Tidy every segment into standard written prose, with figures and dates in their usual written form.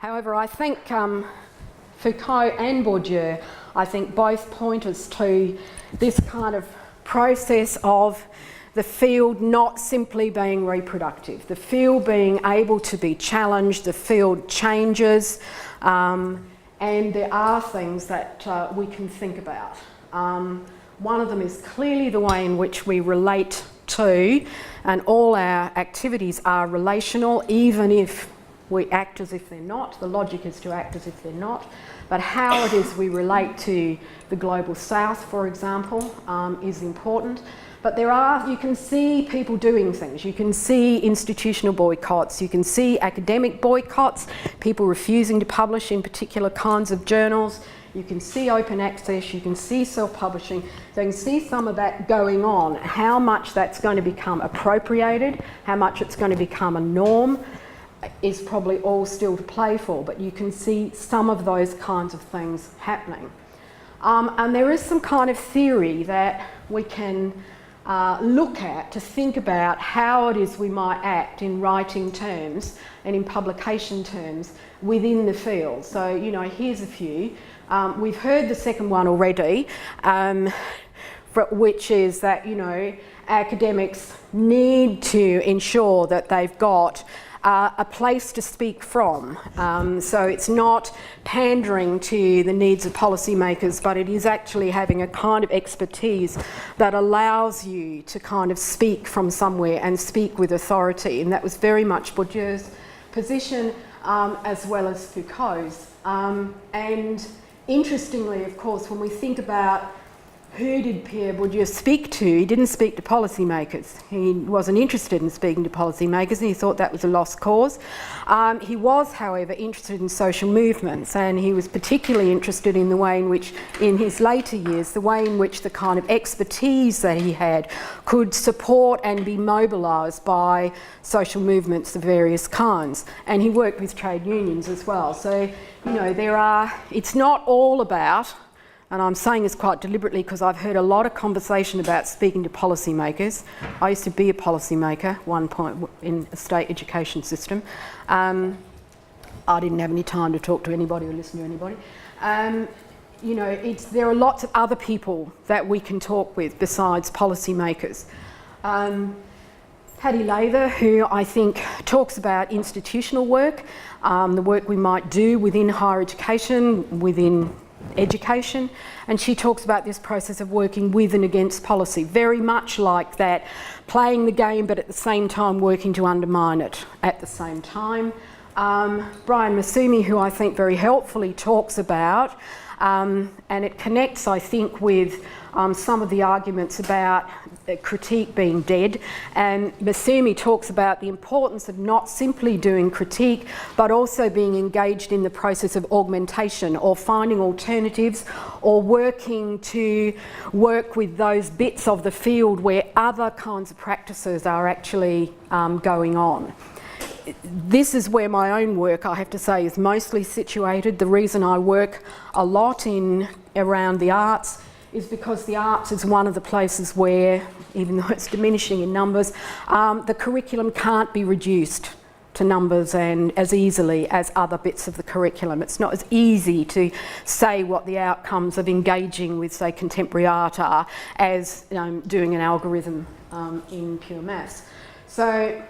However, I think Foucault and Bourdieu, I think both point us to this kind of process of the field not simply being reproductive, the field being able to be challenged, the field changes, and there are things that we can think about. One of them is clearly the way in which we relate to, and all our activities are relational, even if we act as if they're not. The logic is to act as if they're not. But how it is we relate to the global south, for example, is important. But you can see people doing things. You can see institutional boycotts. You can see academic boycotts, people refusing to publish in particular kinds of journals. You can see open access, you can see self-publishing. So you can see some of that going on. How much that's going to become appropriated, how much it's going to become a norm, is probably all still to play for, but you can see some of those kinds of things happening. And there is some kind of theory that we can look at to think about how it is we might act in writing terms and in publication terms within the field. So, you know, here's a few. We've heard the second one already, which is that, you know, academics need to ensure that they've got a place to speak from. So it's not pandering to the needs of policymakers, but it is actually having a kind of expertise that allows you to kind of speak from somewhere and speak with authority. And that was very much Bourdieu's position, as well as Foucault's. And interestingly, of course, when we think about who did Pierre Bourdieu speak to, he didn't speak to policymakers. He wasn't interested in speaking to policymakers, and he thought that was a lost cause. He was, however, interested in social movements, and he was particularly interested in the way in which, in his later years, the way in which the kind of expertise that he had could support and be mobilised by social movements of various kinds. And he worked with trade unions as well. So, you know, it's not all about, and I'm saying this quite deliberately because I've heard a lot of conversation about speaking to policymakers. I used to be a policymaker at one point in a state education system. I didn't have any time to talk to anybody or listen to anybody. You know, there are lots of other people that we can talk with besides policymakers. Paddy Lather, who I think talks about institutional work, the work we might do within higher education, within education, and she talks about this process of working with and against policy, very much like that, playing the game but at the same time working to undermine it at the same time. Brian Masumi, who I think very helpfully talks about, and it connects, I think, with some of the arguments about critique being dead. And Masumi talks about the importance of not simply doing critique, but also being engaged in the process of augmentation or finding alternatives or working to work with those bits of the field where other kinds of practices are actually going on. This is where my own work, I have to say, is mostly situated. The reason I work a lot around the arts is because the arts is one of the places where, even though it's diminishing in numbers, the curriculum can't be reduced to numbers and as easily as other bits of the curriculum. It's not as easy to say what the outcomes of engaging with, say, contemporary art are as doing an algorithm in pure maths. So,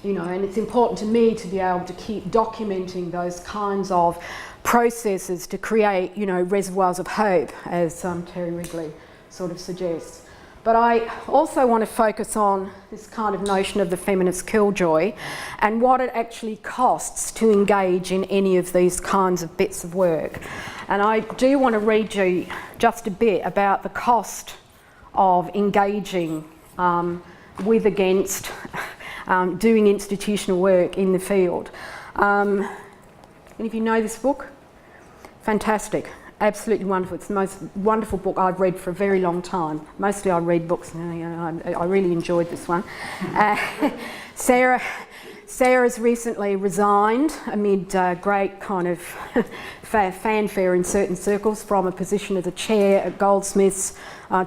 you know, and it's important to me to be able to keep documenting those kinds of processes to create, you know, reservoirs of hope, as Terry Wrigley sort of suggests. But I also want to focus on this kind of notion of the feminist killjoy and what it actually costs to engage in any of these kinds of bits of work. And I do want to read you just a bit about the cost of engaging with, against, doing institutional work in the field. Any of you know this book? Fantastic, absolutely wonderful. It's the most wonderful book I've read for a very long time. Mostly I read books, and I really enjoyed this one. Sarah Sarah's recently resigned amid great kind of fanfare in certain circles from a position as a chair at Goldsmiths,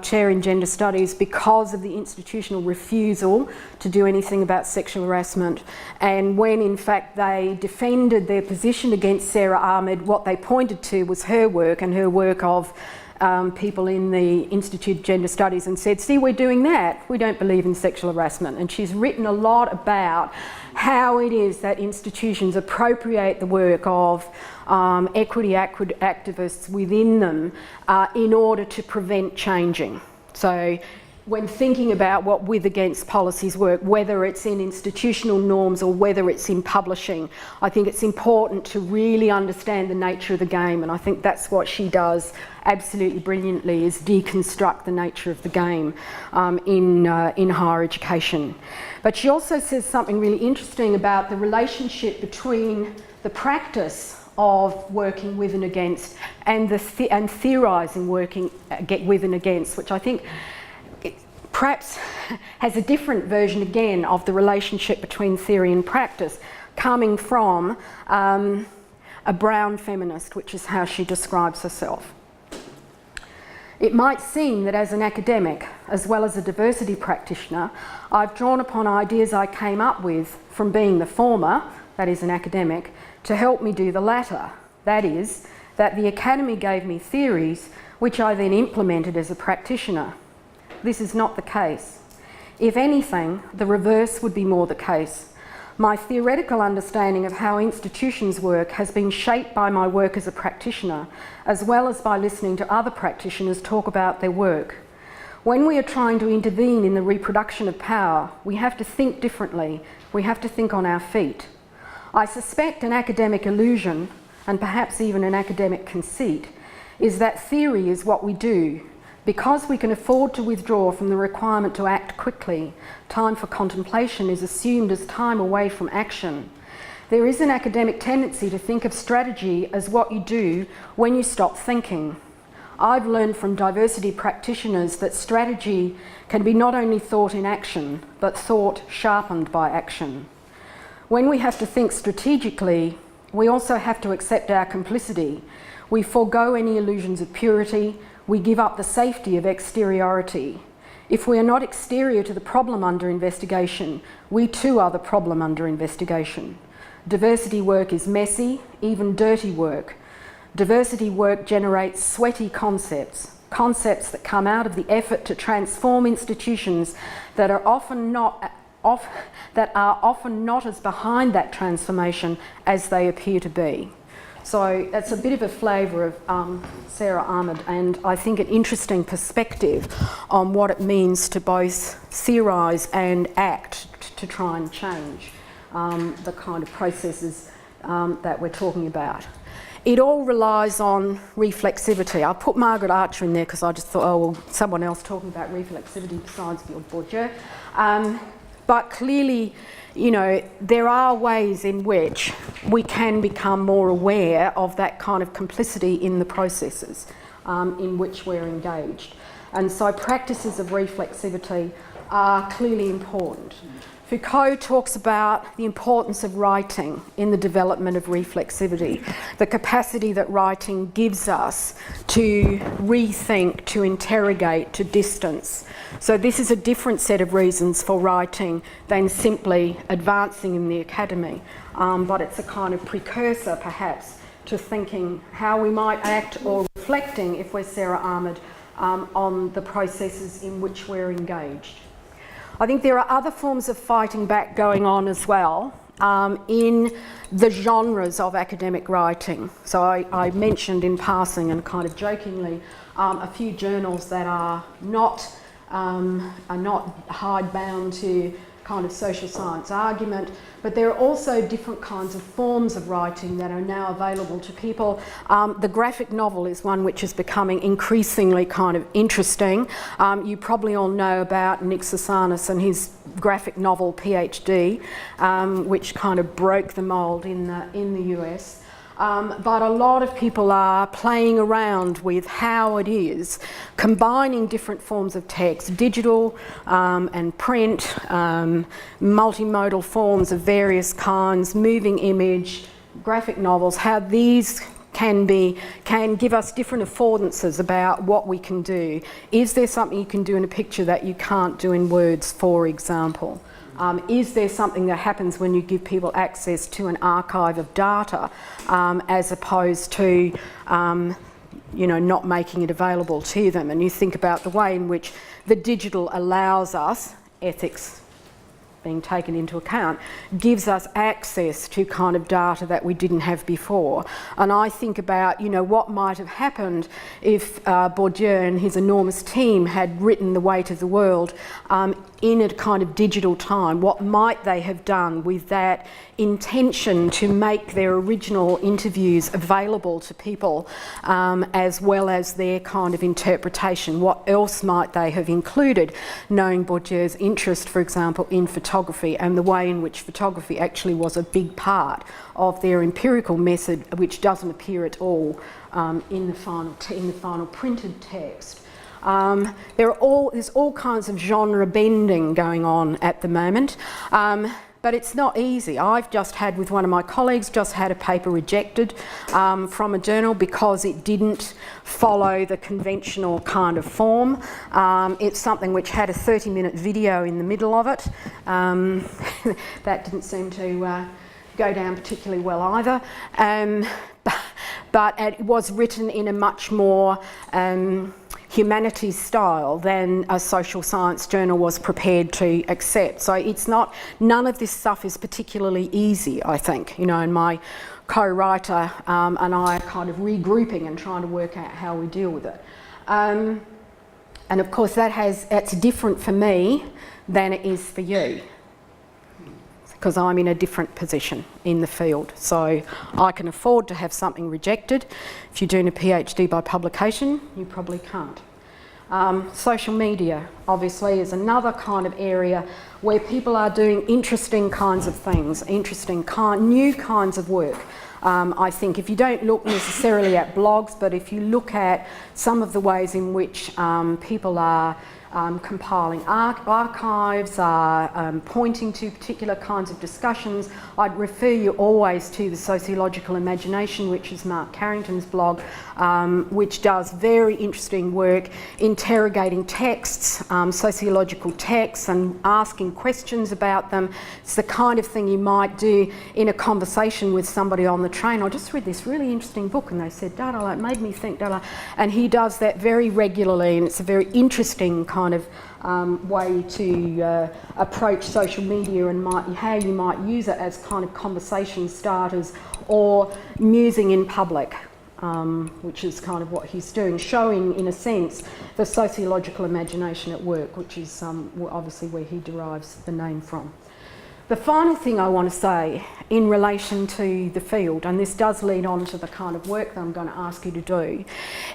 chair in gender studies, because of the institutional refusal to do anything about sexual harassment. And when in fact they defended their position against Sarah Ahmed, what they pointed to was her work and her work of people in the Institute of Gender Studies, and said, see, we're doing that. We don't believe in sexual harassment. And she's written a lot about how it is that institutions appropriate the work of equity activists within them in order to prevent changing. So when thinking about what with against policies work, whether it's in institutional norms or whether it's in publishing, I think it's important to really understand the nature of the game, and I think that's what she does absolutely brilliantly, is deconstruct the nature of the game in higher education. But she also says something really interesting about the relationship between the practice of working with and against and theorising working with and against, which I think perhaps has a different version again of the relationship between theory and practice, coming from a brown feminist, which is how she describes herself. It might seem that as an academic, as well as a diversity practitioner, I've drawn upon ideas I came up with from being the former, that is an academic, to help me do the latter, that is, that the academy gave me theories which I then implemented as a practitioner. This is not the case. If anything, the reverse would be more the case. My theoretical understanding of how institutions work has been shaped by my work as a practitioner, as well as by listening to other practitioners talk about their work. When we are trying to intervene in the reproduction of power, we have to think differently. We have to think on our feet. I suspect an academic illusion, and perhaps even an academic conceit, is that theory is what we do. Because we can afford to withdraw from the requirement to act quickly, time for contemplation is assumed as time away from action. There is an academic tendency to think of strategy as what you do when you stop thinking. I've learned from diversity practitioners that strategy can be not only thought in action, but thought sharpened by action. When we have to think strategically, we also have to accept our complicity. We forego any illusions of purity. We give up the safety of exteriority. If we are not exterior to the problem under investigation, we too are the problem under investigation. Diversity work is messy, even dirty work. Diversity work generates sweaty concepts, concepts that come out of the effort to transform institutions that are often not as behind that transformation as they appear to be. So that's a bit of a flavour of Sarah Ahmed, and I think an interesting perspective on what it means to both theorise and act to try and change the kind of processes that we're talking about. It all relies on reflexivity. I put Margaret Archer in there because I just thought, oh, well, someone else talking about reflexivity besides Bourdieu. But clearly, you know, there are ways in which we can become more aware of that kind of complicity in the processes in which we're engaged. And so practices of reflexivity are clearly important. Foucault talks about the importance of writing in the development of reflexivity, the capacity that writing gives us to rethink, to interrogate, to distance. So this is a different set of reasons for writing than simply advancing in the academy, but it's a kind of precursor perhaps to thinking how we might act, or reflecting, if we're Sarah Ahmed, on the processes in which we're engaged. I think there are other forms of fighting back going on as well in the genres of academic writing. So I mentioned in passing and kind of jokingly a few journals that are not hidebound to kind of social science argument, but there are also different kinds of forms of writing that are now available to people. The graphic novel is one which is becoming increasingly kind of interesting. You probably all know about Nick Susees and his graphic novel PhD, which kind of broke the mould in the US. But a lot of people are playing around with how it is, combining different forms of text, digital and print, multimodal forms of various kinds, moving image, graphic novels, how these can give us different affordances about what we can do. Is there something you can do in a picture that you can't do in words, for example? Is there something that happens when you give people access to an archive of data as opposed to not making it available to them? And you think about the way in which the digital allows us, ethics being taken into account, gives us access to kind of data that we didn't have before. And I think about, what might have happened if Bourdieu and his enormous team had written The Weight of the World in a kind of digital time. What might they have done with that intention to make their original interviews available to people, as well as their kind of interpretation? What else might they have included, knowing Bourdieu's interest, for example, in photography and the way in which photography actually was a big part of their empirical method, which doesn't appear at all in the final printed text. There's all kinds of genre bending going on at the moment, but it's not easy. I've just had, with one of my colleagues, a paper rejected from a journal because it didn't follow the conventional kind of form. It's something which had a 30-minute video in the middle of it. That didn't seem to go down particularly well either. But it was written in a much more humanities style than a social science journal was prepared to accept. So none of this stuff is particularly easy, I think, and my co-writer and I are kind of regrouping and trying to work out how we deal with it. And of course that's different for me than it is for you, because I'm in a different position in the field. So I can afford to have something rejected. If you're doing a PhD by publication, you probably can't. Social media, obviously, is another kind of area where people are doing interesting kinds of things, new kinds of work. I think if you don't look necessarily at blogs, but if you look at some of the ways in which people are compiling archives, pointing to particular kinds of discussions, I'd refer you always to the Sociological Imagination, which is Mark Carrington's blog, which does very interesting work interrogating texts, sociological texts, and asking questions about them. It's the kind of thing you might do in a conversation with somebody on the train. I just read this really interesting book and they said, it made me think, and he does that very regularly, and it's a very interesting kind of way to approach social media and how you might use it as kind of conversation starters or musing in public, which is kind of what he's doing, showing, in a sense, the sociological imagination at work, which is obviously where he derives the name from. The final thing I want to say in relation to the field, and this does lead on to the kind of work that I'm going to ask you to do,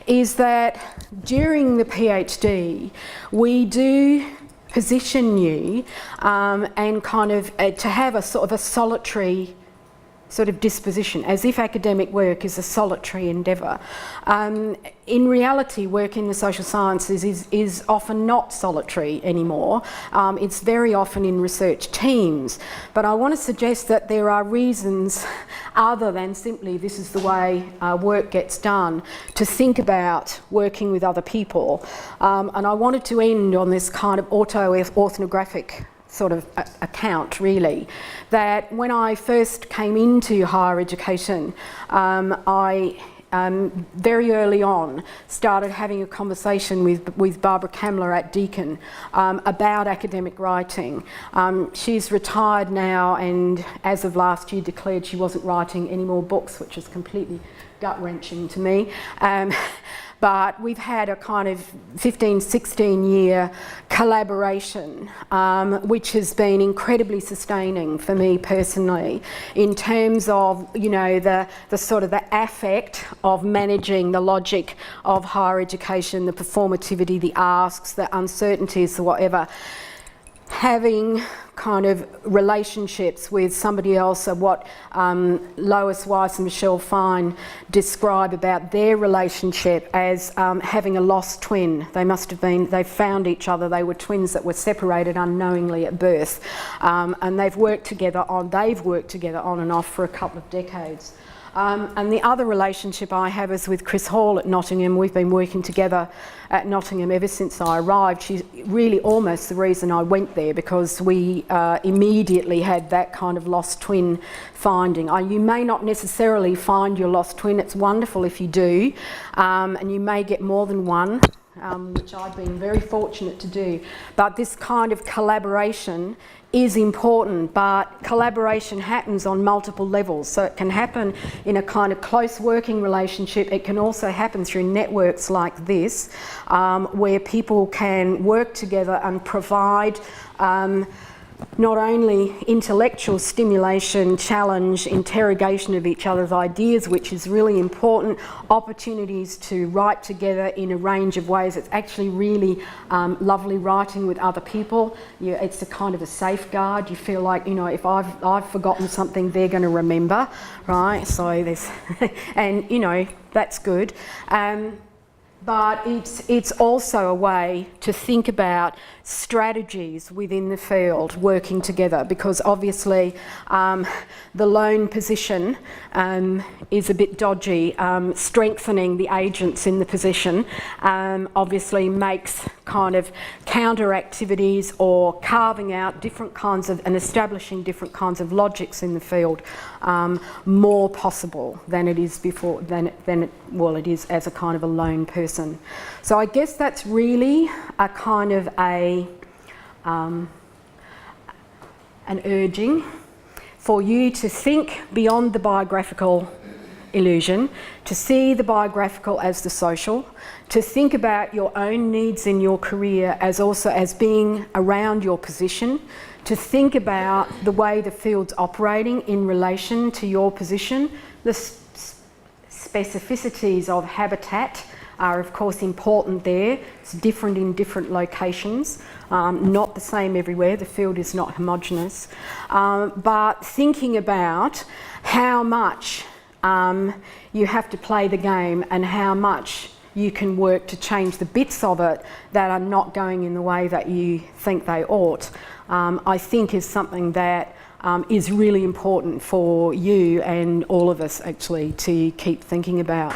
is that during the PhD we do position you and kind of to have a sort of a solitary sort of disposition, as if academic work is a solitary endeavour. In reality, work in the social sciences is often not solitary anymore. It's very often in research teams. But I want to suggest that there are reasons other than simply this is the way work gets done to think about working with other people. And I wanted to end on this kind of auto-ethnographic sort of account, really, that when I first came into higher education, I very early on started having a conversation with Barbara Kamler at Deakin about academic writing. She's retired now, and as of last year declared she wasn't writing any more books, which is completely gut-wrenching to me. But we've had a kind of 15, 16-year collaboration, which has been incredibly sustaining for me personally, in terms of, the sort of the affect of managing the logic of higher education, the performativity, the asks, the uncertainties, the whatever. having kind of relationships with somebody else, or what Lois Weiss and Michelle Fine describe about their relationship as having a lost twin. They found each other, they were twins that were separated unknowingly at birth, and they've worked together on and off for a couple of decades. And the other relationship I have is with Chris Hall at Nottingham. We've been working together at Nottingham ever since I arrived. She's really almost the reason I went there, because we immediately had that kind of lost twin finding. You may not necessarily find your lost twin. It's wonderful if you do, and you may get more than one, which I've been very fortunate to do. But this kind of collaboration is important, but collaboration happens on multiple levels. So it can happen in a kind of close working relationship. It can also happen through networks like this, where people can work together and provide not only intellectual stimulation, challenge, interrogation of each other's ideas, which is really important, opportunities to write together in a range of ways. It's actually really lovely writing with other people. It's a kind of a safeguard. You feel like, you know, if I've forgotten something, they're going to remember, right? So there's, and you know, that's good. But it's also a way to think about strategies within the field working together, because obviously the lone position is a bit dodgy. Strengthening the agents in the position obviously makes kind of counter activities or carving out different kinds of and establishing different kinds of logics in the field more possible than it is before, it is as a kind of a lone person. So I guess that's really a kind of an urging for you to think beyond the biographical illusion, to see the biographical as the social, to think about your own needs in your career as also as being around your position, to think about the way the field's operating in relation to your position. The specificities of habitat are of course important there. It's different in different locations, not the same everywhere. The field is not homogenous, but thinking about how much you have to play the game and how much you can work to change the bits of it that are not going in the way that you think they ought, I think is something that is really important for you and all of us actually to keep thinking about.